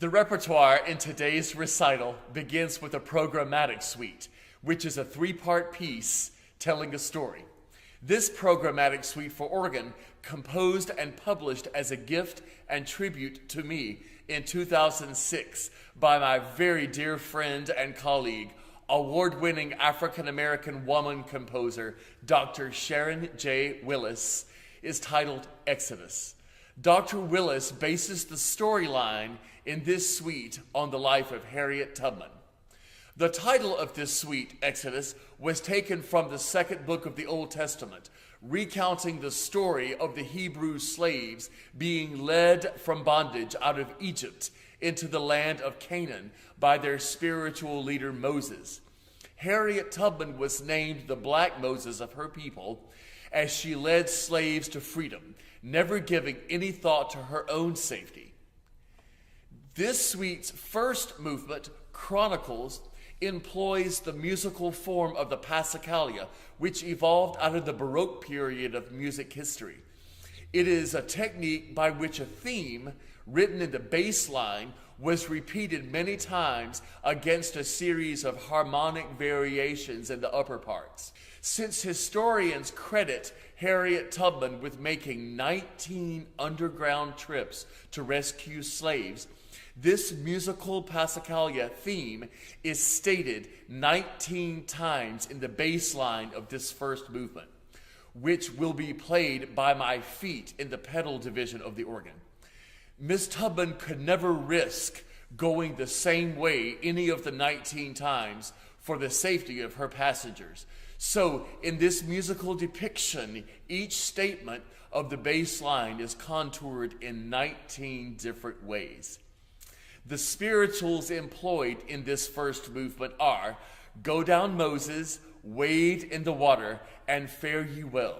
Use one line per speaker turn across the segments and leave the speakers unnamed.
The repertoire in today's recital begins with a programmatic suite, which is a three-part piece telling a story. This programmatic suite for organ, composed and published as a gift and tribute to me in 2006 by my very dear friend and colleague, award-winning African-American woman composer, Dr. Sharon J. Willis, is titled Exodus. Dr. Willis bases the storyline in this suite on the life of Harriet Tubman. The title of this suite, Exodus, was taken from the second book of the Old Testament, recounting the story of the Hebrew slaves being led from bondage out of Egypt into the land of Canaan by their spiritual leader Moses. Harriet Tubman was named the Black Moses of her people as she led slaves to freedom, never giving any thought to her own safety. This suite's first movement, Chronicles, employs the musical form of the Passacaglia, which evolved out of the Baroque period of music history. It is a technique by which a theme, written in the bass line, was repeated many times against a series of harmonic variations in the upper parts. Since historians credit Harriet Tubman with making 19 underground trips to rescue slaves, this musical Passacaglia theme is stated 19 times in the bass line of this first movement, which will be played by my feet in the pedal division of the organ. Miss Tubman could never risk going the same way any of the 19 times for the safety of her passengers. So in this musical depiction, each statement of the bass line is contoured in 19 different ways. The spirituals employed in this first movement are Go Down Moses, Wade in the Water, and Fare Ye Well.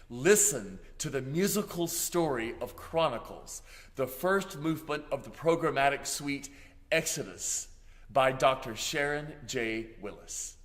Listen to the musical story of Chronicles, the first movement of the programmatic suite Exodus by Dr. Sharon J. Willis.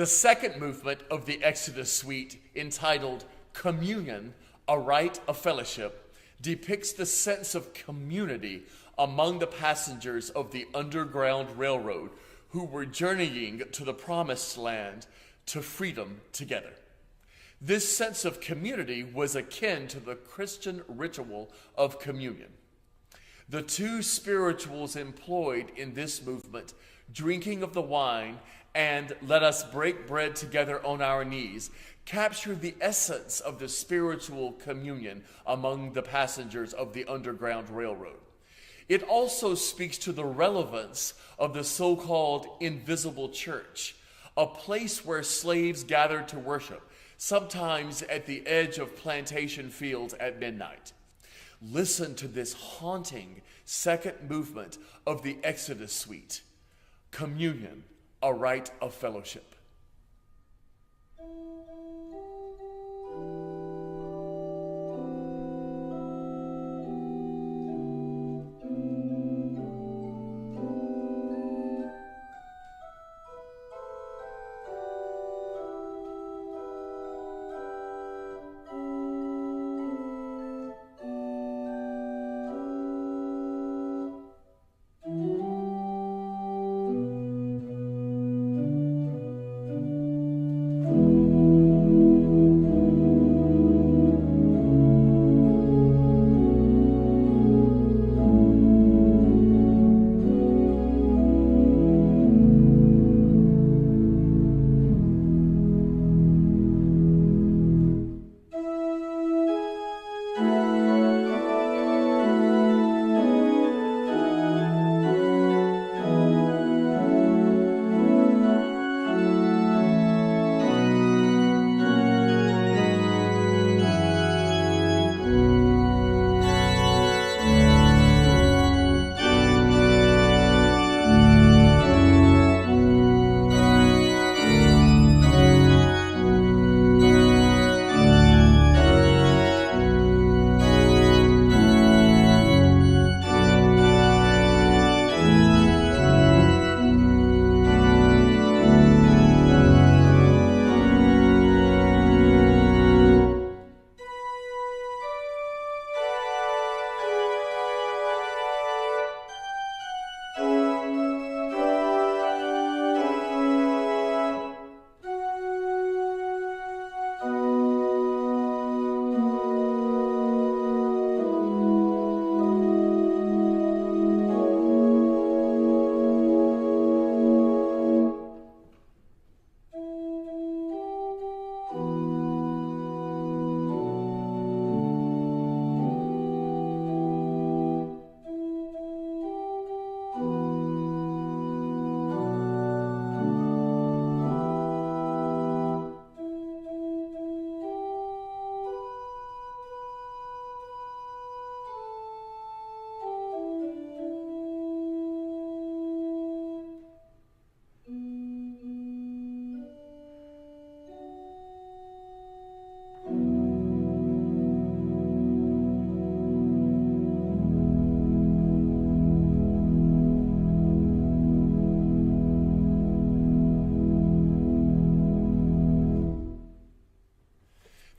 The second movement of the Exodus suite, entitled Communion, a Rite of Fellowship, depicts the sense of community among the passengers of the Underground Railroad who were journeying to the Promised Land to freedom together. This sense of community was akin to the Christian ritual of communion. The two spirituals employed in this movement, drinking of the wine and let us break bread together on our knees, capture the essence of the spiritual communion among the passengers of the Underground Railroad. It also speaks to the relevance of the so-called invisible church, a place where slaves gathered to worship, sometimes at the edge of plantation fields at midnight. Listen to this haunting second movement of the Exodus suite, Communion, a Rite of Fellowship.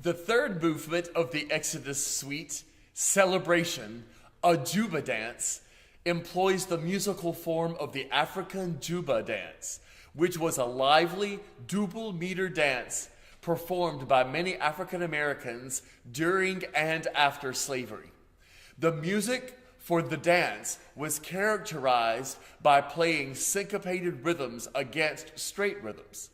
The third movement of the Exodus suite, Celebration, a Juba dance, employs the musical form of the African Juba dance, which was a lively, double meter dance performed by many African Americans during and after slavery. The music for the dance was characterized by playing syncopated rhythms against straight rhythms.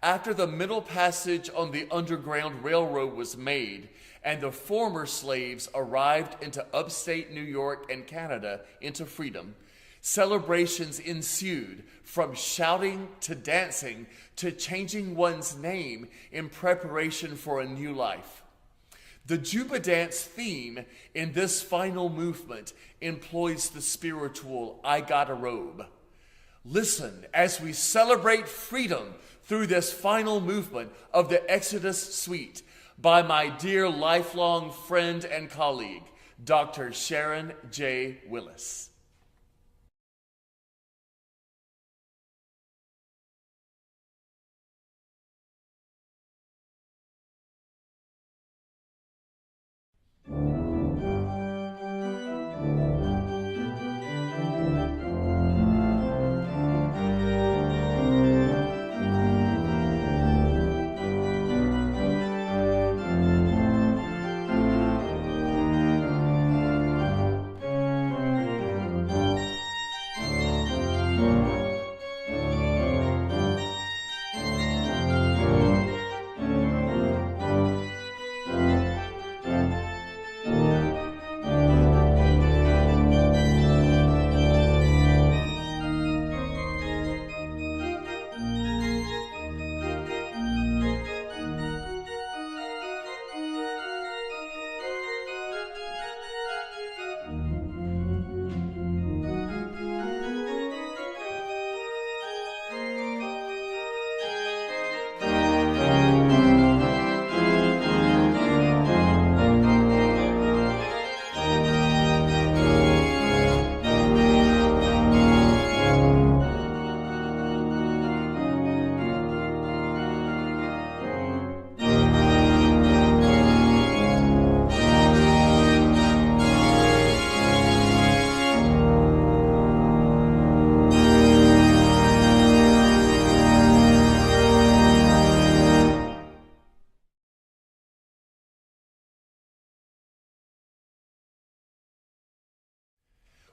After the middle passage on the Underground Railroad was made and the former slaves arrived into upstate New York and Canada into freedom, celebrations ensued, from shouting to dancing to changing one's name in preparation for a new life. The Juba dance theme in this final movement employs the spiritual "I Got a Robe." Listen as we celebrate freedom through this final movement of the Exodus suite by my dear lifelong friend and colleague, Dr. Sharon J. Willis.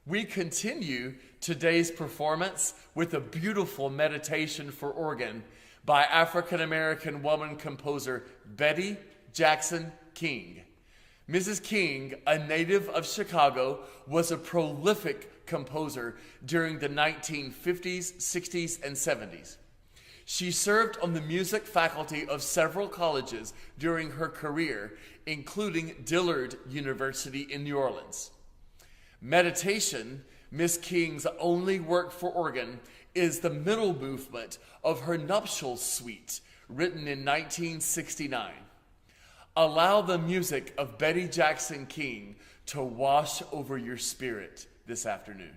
We continue today's performance with a beautiful meditation for organ by African-American woman composer Betty Jackson King. Mrs. King, a native of Chicago, was a prolific composer during the 1950s, 60s, and 70s. She served on the music faculty of several colleges during her career, including Dillard University in New Orleans. Meditation, Miss King's only work for organ, is the middle movement of her nuptial suite, written in 1969. Allow the music of Betty Jackson King to wash over your spirit this afternoon.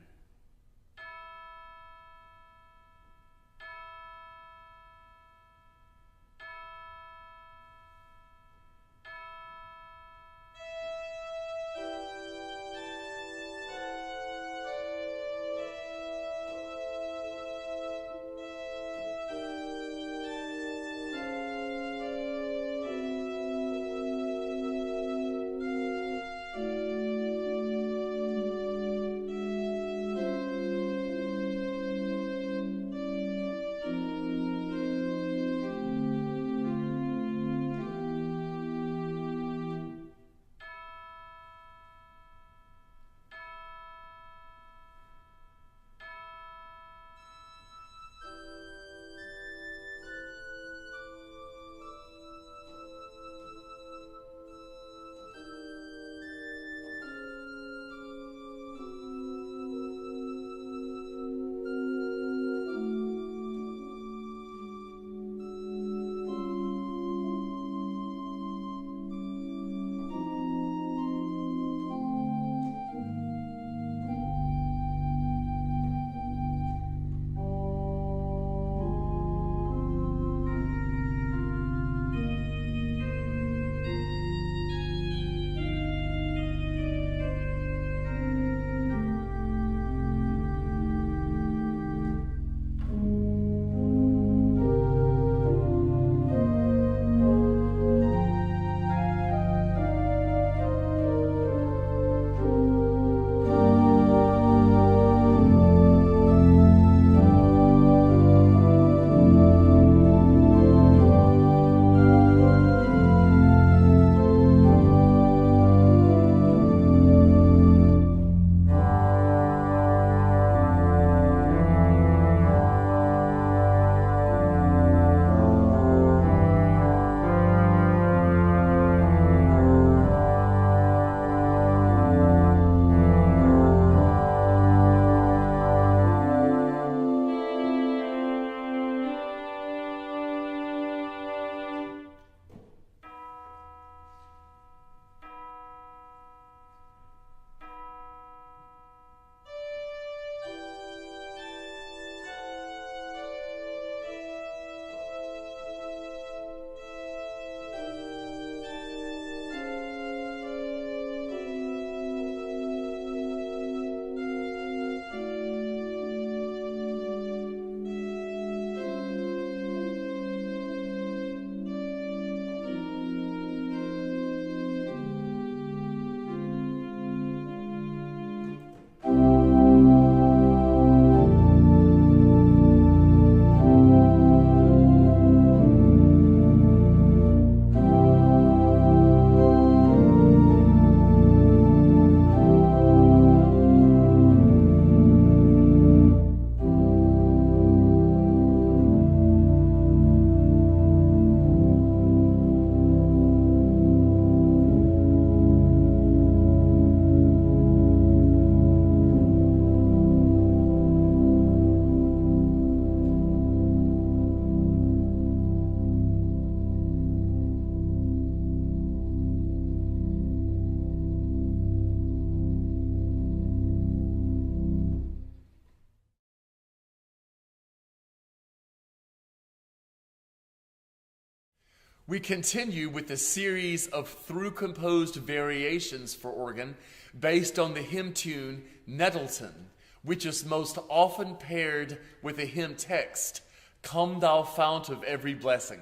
We continue with a series of through-composed variations for organ based on the hymn tune Nettleton, which is most often paired with a hymn text, Come Thou Fount of Every Blessing,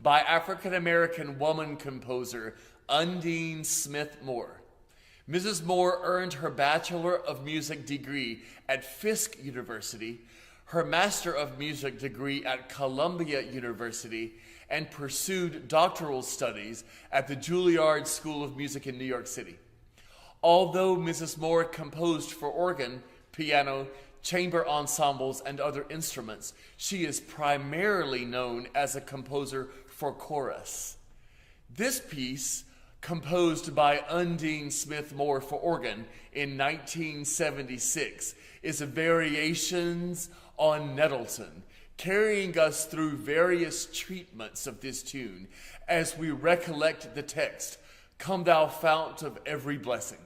by African-American woman composer Undine Smith Moore. Mrs. Moore earned her Bachelor of Music degree at Fisk University, her Master of Music degree at Columbia University, and pursued doctoral studies at the Juilliard School of Music in New York City. Although Mrs. Moore composed for organ, piano, chamber ensembles, and other instruments, she is primarily known as a composer for chorus. This piece, composed by Undine Smith Moore for organ in 1976, is a variations on Nettleton, carrying us through various treatments of this tune as we recollect the text, "Come thou fount of every blessing."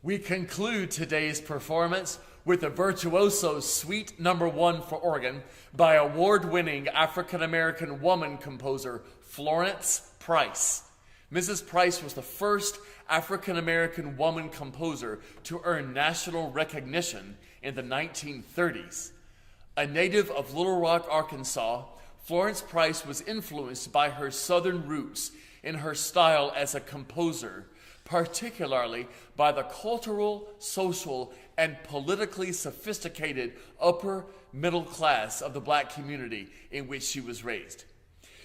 We conclude today's performance with the virtuoso Suite No. 1 for organ by award-winning African-American woman composer Florence Price. Mrs. Price was the first African-American woman composer to earn national recognition in the 1930s. A native of Little Rock, Arkansas, Florence Price was influenced by her Southern roots in her style as a composer, particularly by the cultural, social, and politically sophisticated upper middle class of the black community in which she was raised.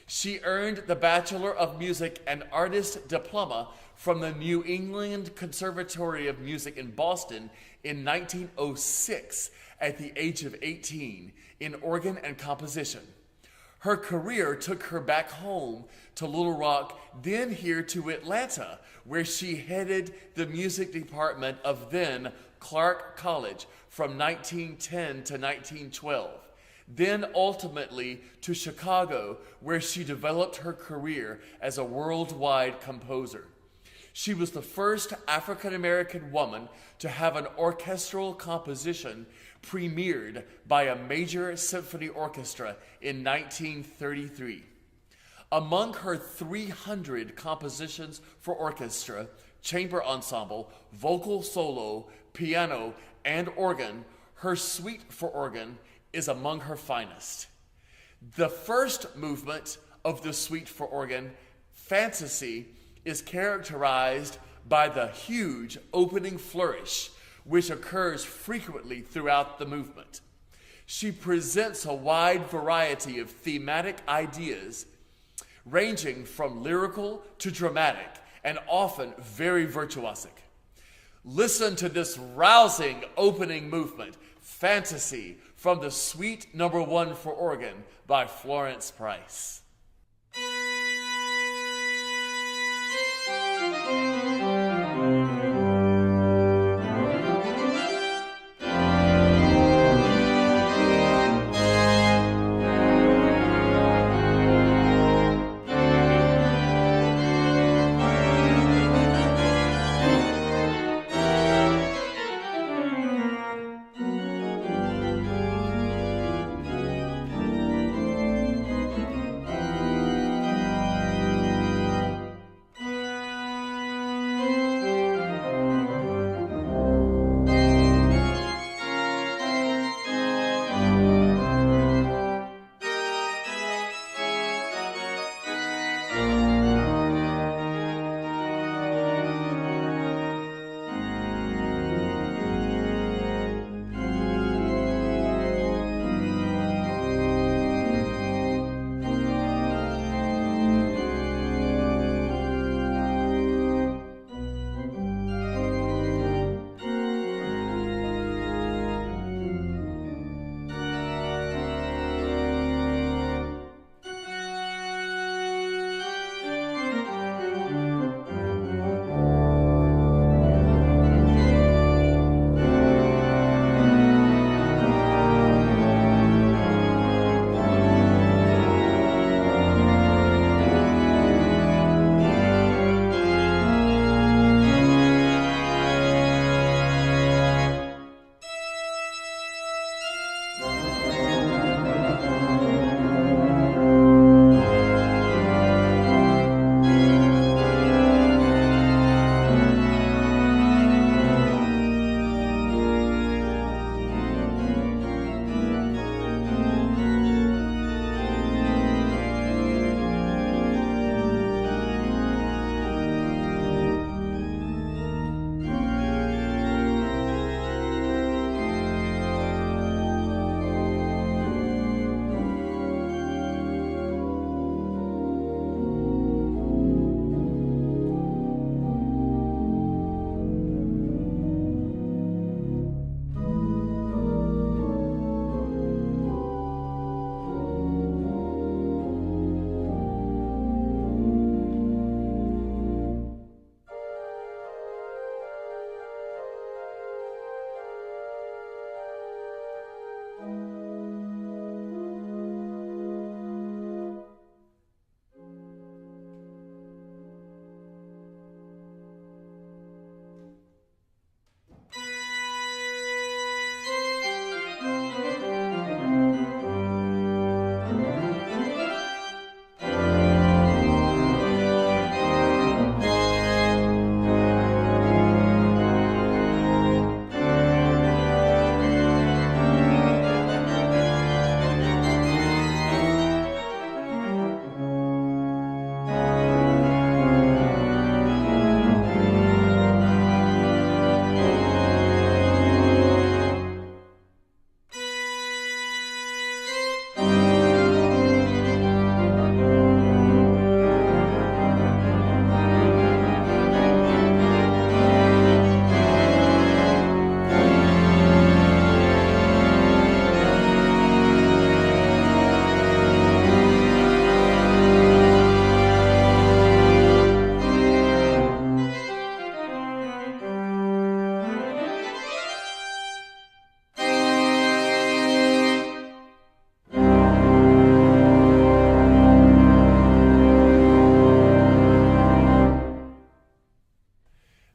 She earned the Bachelor of Music and Artist diploma from the New England Conservatory of Music in Boston in 1906 at the age of 18 in organ and composition. Her career took her back home to Little Rock, then here to Atlanta, where she headed the music department of then Clark College from 1910 to 1912. Then ultimately to Chicago, where she developed her career as a worldwide composer. She was the first African-American woman to have an orchestral composition premiered by a major symphony orchestra in 1933. Among her 300 compositions for orchestra, chamber ensemble, vocal solo, piano, and organ, her suite for organ is among her finest. The first movement of the suite for organ, Fantasy, is characterized by the huge opening flourish, which occurs frequently throughout the movement. She presents a wide variety of thematic ideas, ranging from lyrical to dramatic, and often very virtuosic. Listen to this rousing opening movement, Fantasy, from the Suite No. 1 for organ by Florence Price.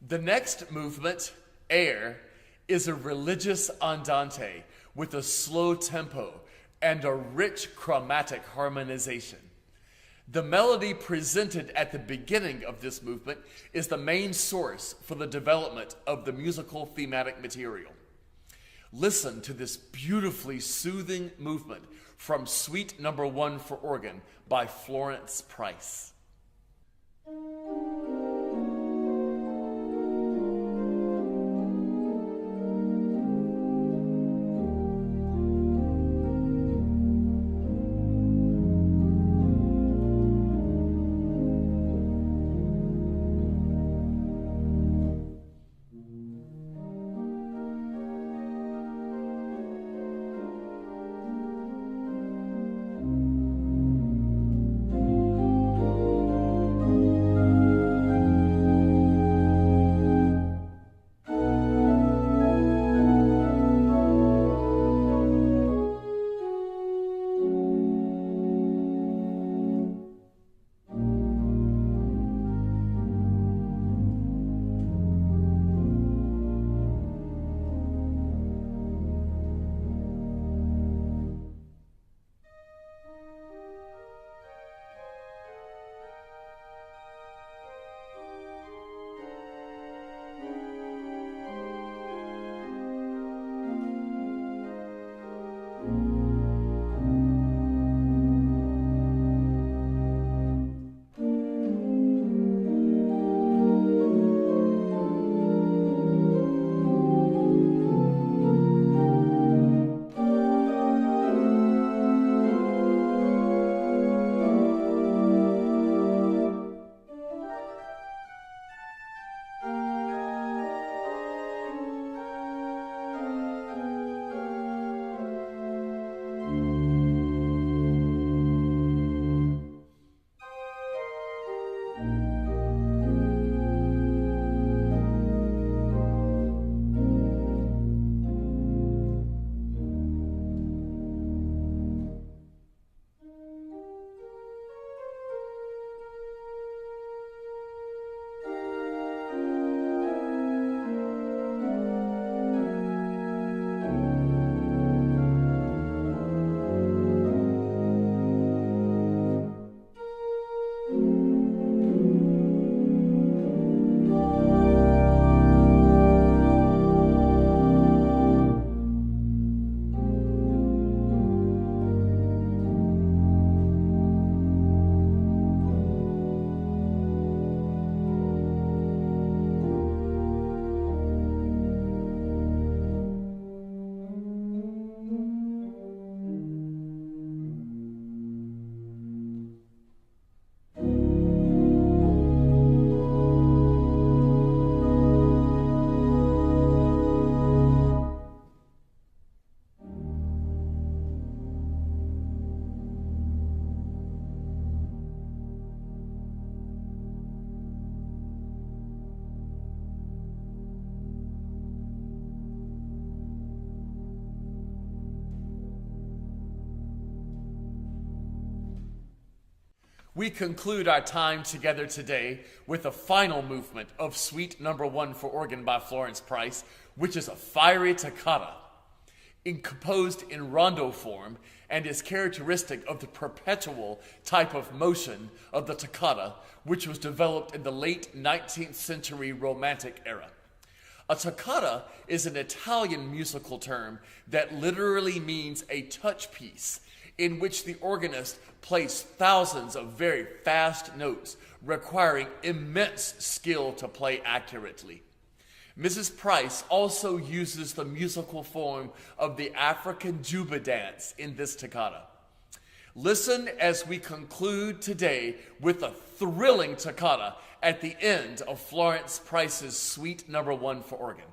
The next movement, Air, is a religious andante with a slow tempo and a rich chromatic harmonization. The melody presented at the beginning of this movement is the main source for the development of the musical thematic material. Listen to this beautifully soothing movement from Suite Number 1 for organ by Florence Price. We conclude our time together today with the final movement of Suite Number 1 for organ by Florence Price, which is a fiery toccata, composed in rondo form and is characteristic of the perpetual type of motion of the toccata, which was developed in the late 19th century Romantic era. A toccata is an Italian musical term that literally means a touch piece, in which the organist plays thousands of very fast notes, requiring immense skill to play accurately. Mrs. Price also uses the musical form of the African Juba dance in this toccata. Listen as we conclude today with a thrilling toccata at the end of Florence Price's Suite Number 1 for organ.